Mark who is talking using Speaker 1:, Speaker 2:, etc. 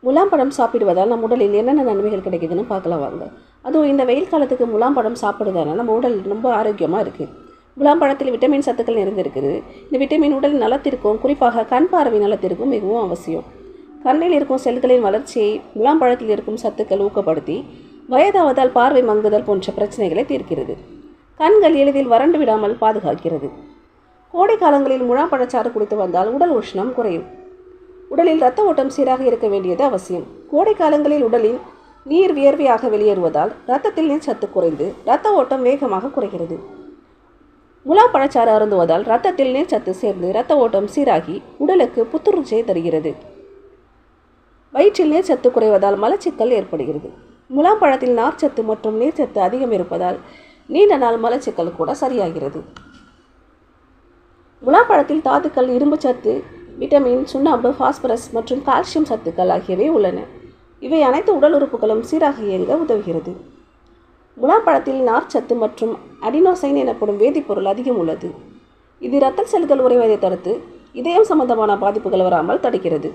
Speaker 1: முலாம் பழம் சாப்பிடுவதால் நம்ம உடலில் என்னென்ன நன்மைகள் கிடைக்குதுன்னு பார்க்கலாம் வாங்க. அதுவும் இந்த வெயில் காலத்துக்கு முலாம் பழம் சாப்பிடுறதால நம்ம உடல் ரொம்ப ஆரோக்கியமாக இருக்குது. முலாம் பழத்தில் விட்டமின் சத்துக்கள் நிறைந்திருக்குது. இந்த விட்டமின் உடல் நலத்திற்கும், குறிப்பாக கண் பார்வை நலத்திற்கும் மிகவும் அவசியம். கண்ணில் இருக்கும் செல்களின் வளர்ச்சியை முலாம் பழத்தில் இருக்கும் சத்துக்கள் ஊக்கப்படுத்தி வயதாவதால் பார்வை மங்குதல் போன்ற பிரச்சனைகளை தீர்க்கிறது. கண்கள் எளிதில் வறண்டு விடாமல் பாதுகாக்கிறது. கோடை காலங்களில் முலாம் பழச்சாறு குடித்து வந்தால் உடல் உஷ்ணம் குறையும். உடலில் இரத்த ஓட்டம் சீராக இருக்க வேண்டியது அவசியம். கோடை காலங்களில் உடலில் நீர் வியர்வையாக வெளியேறுவதால் இரத்தத்தில் நீர் சத்து குறைந்து இரத்த ஓட்டம் வேகமாக குறைகிறது. முலாம் பழச்சாறு அருந்துவதால் இரத்தத்தில் நீர் சத்து சேர்ந்து இரத்த ஓட்டம் சீராகி உடலுக்கு புத்துணர்ச்சியை தருகிறது. வயிற்றில் நீர்ச்சத்து குறைவதால் மலச்சிக்கல் ஏற்படுகிறது. முலாம் பழத்தில் நார்ச்சத்து மற்றும் நீர்ச்சத்து அதிகம் இருப்பதால் நீண்ட நாள் மலச்சிக்கல் கூட சரியாகிறது. முலாம் பழத்தில் தாதுக்கள், இரும்பு சத்து, விட்டமின், சுண்ணாம்பு, பாஸ்பரஸ் மற்றும் கால்சியம் சத்துக்கள் ஆகியவை உள்ளன. இவை அனைத்து உடல் உறுப்புகளும் சீராக இயங்க உதவுகிறது. முலாம் பழத்தில் நார்ச்சத்து மற்றும் அடினோசைன் எனப்படும் வேதிப்பொருள் அதிகம் உள்ளது. இது இரத்த செல்கள் உறைவதை தடுத்து இதயம் சம்பந்தமான பாதிப்புகள் வராமல் தடுக்கிறது.